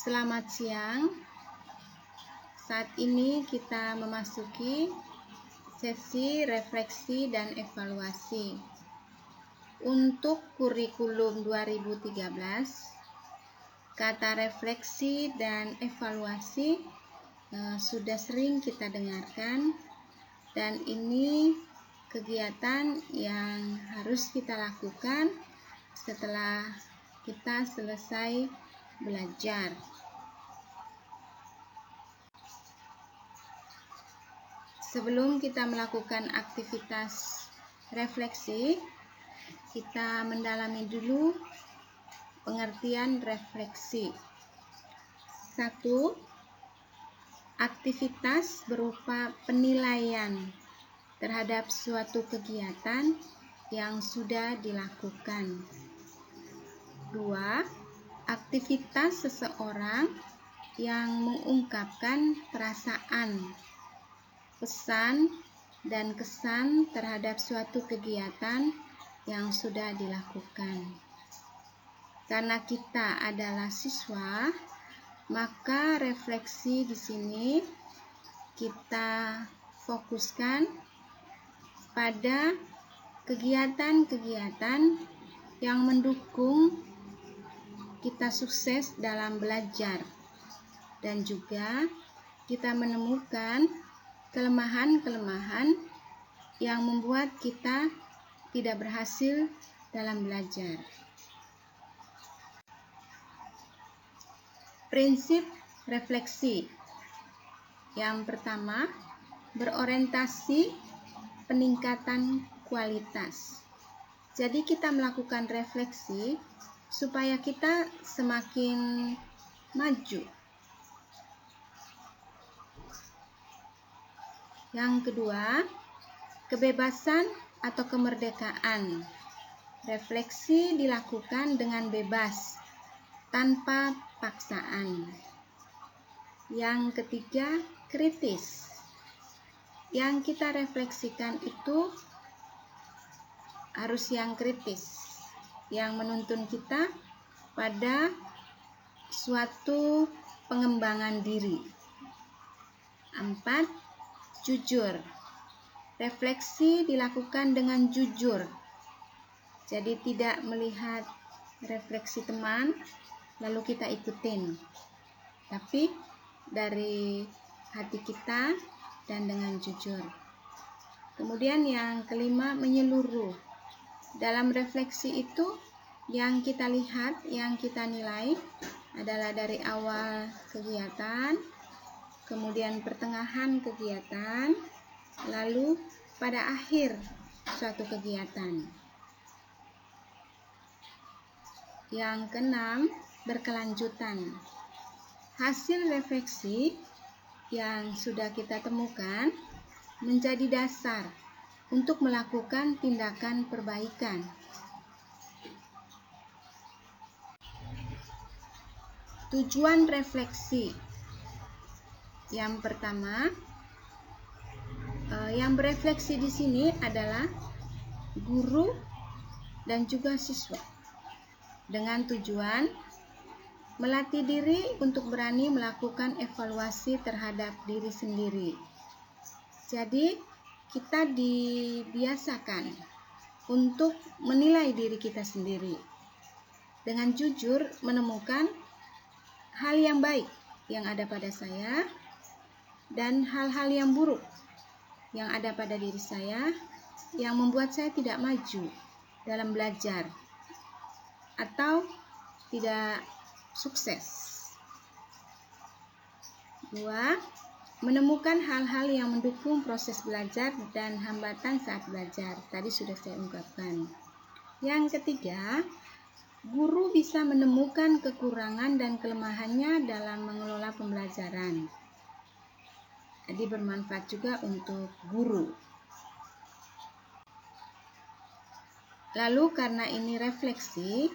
Selamat siang. Saat ini kita memasuki sesi refleksi dan evaluasi. Untuk kurikulum 2013, kata refleksi dan evaluasi sudah sering kita dengarkan, dan ini kegiatan yang harus kita lakukan setelah kita selesai belajar. Sebelum kita melakukan aktivitas refleksi, kita mendalami dulu pengertian refleksi. 1. Aktivitas berupa penilaian terhadap suatu kegiatan yang sudah dilakukan. 2. Aktivitas seseorang yang mengungkapkan perasaan, pesan, dan kesan terhadap suatu kegiatan yang sudah dilakukan. Karena kita adalah siswa, maka refleksi di sini kita fokuskan pada kegiatan-kegiatan yang mendukung kita sukses dalam belajar, dan juga kita menemukan kelemahan-kelemahan yang membuat kita tidak berhasil dalam belajar. Prinsip refleksi. Yang pertama, berorientasi peningkatan kualitas. Jadi kita melakukan refleksi supaya kita semakin maju. Yang kedua, kebebasan atau kemerdekaan. Refleksi dilakukan dengan bebas, tanpa paksaan. Yang ketiga, kritis. Yang kita refleksikan itu harus yang kritis, yang menuntun kita pada suatu pengembangan diri. 4. Jujur. Refleksi dilakukan dengan jujur. Jadi tidak melihat refleksi teman lalu kita ikutin, tapi dari hati kita dan dengan jujur. Kemudian yang kelima, menyeluruh. Dalam refleksi itu yang kita lihat, yang kita nilai adalah dari awal kegiatan, kemudian pertengahan kegiatan, lalu pada akhir suatu kegiatan. Yang keenam, berkelanjutan. Hasil refleksi yang sudah kita temukan menjadi dasar untuk melakukan tindakan perbaikan. Tujuan refleksi. Yang pertama, yang berefleksi di sini adalah guru dan juga siswa, dengan tujuan melatih diri untuk berani melakukan evaluasi terhadap diri sendiri. Jadi, kita dibiasakan untuk menilai diri kita sendiri dengan jujur, menemukan hal yang baik yang ada pada saya dan hal-hal yang buruk yang ada pada diri saya yang membuat saya tidak maju dalam belajar atau tidak sukses. 2. Menemukan hal-hal yang mendukung proses belajar dan hambatan saat belajar. Tadi sudah saya ungkapkan. Yang ketiga, guru bisa menemukan kekurangan dan kelemahannya dalam mengelola pembelajaran. Jadi bermanfaat juga untuk guru. Lalu karena ini refleksi,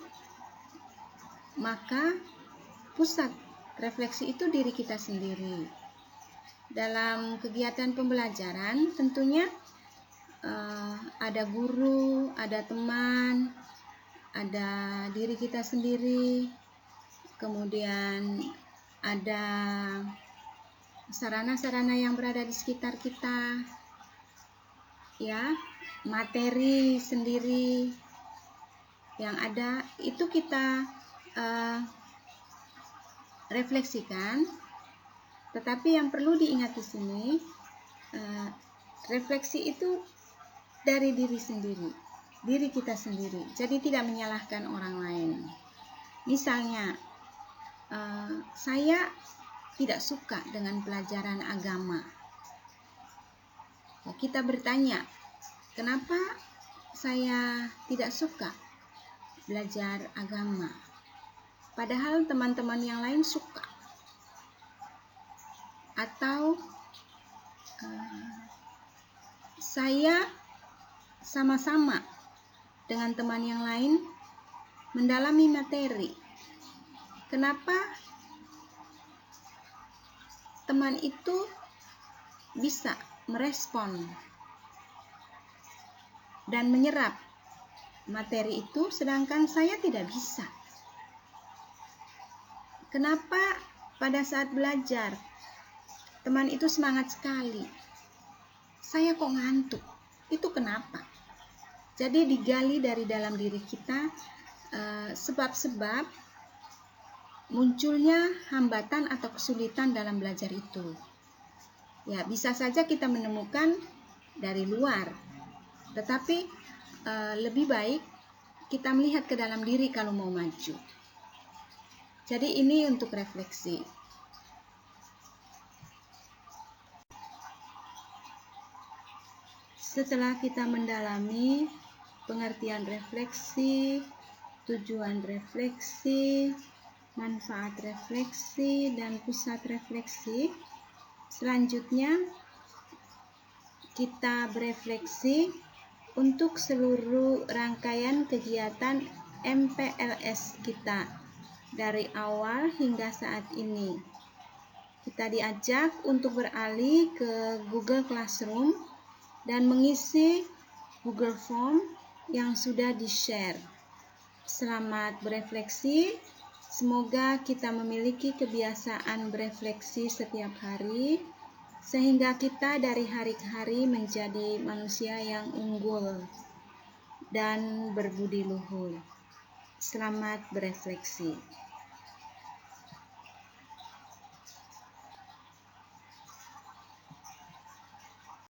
maka pusat refleksi itu diri kita sendiri. Dalam kegiatan pembelajaran tentunya ada guru, ada teman, ada diri kita sendiri, kemudian ada sarana-sarana yang berada di sekitar kita, ya, materi sendiri yang ada itu kita refleksikan. Tetapi yang perlu diingat di sini, refleksi itu dari diri sendiri, diri kita sendiri. Jadi tidak menyalahkan orang lain. Misalnya, saya tidak suka dengan pelajaran agama. Ya, kita bertanya, kenapa saya tidak suka belajar agama? Padahal teman-teman yang lain suka. Atau saya sama-sama dengan teman yang lain mendalami materi. Kenapa teman itu bisa merespon dan menyerap materi itu sedangkan saya tidak bisa? Kenapa pada saat belajar teman itu semangat sekali, saya kok ngantuk? Itu kenapa? Jadi digali dari dalam diri kita sebab-sebab munculnya hambatan atau kesulitan dalam belajar itu. Ya, bisa saja kita menemukan dari luar, tetapi lebih baik kita melihat ke dalam diri kalau mau maju. Jadi ini untuk refleksi. Setelah kita mendalami pengertian refleksi, tujuan refleksi, manfaat refleksi, dan pusat refleksi, selanjutnya kita berefleksi untuk seluruh rangkaian kegiatan MPLS kita dari awal hingga saat ini. Kita diajak untuk beralih ke Google Classroom dan mengisi Google Form yang sudah di-share. Selamat berefleksi. Semoga kita memiliki kebiasaan berefleksi setiap hari, sehingga kita dari hari ke hari menjadi manusia yang unggul dan berbudi luhur. Selamat berefleksi.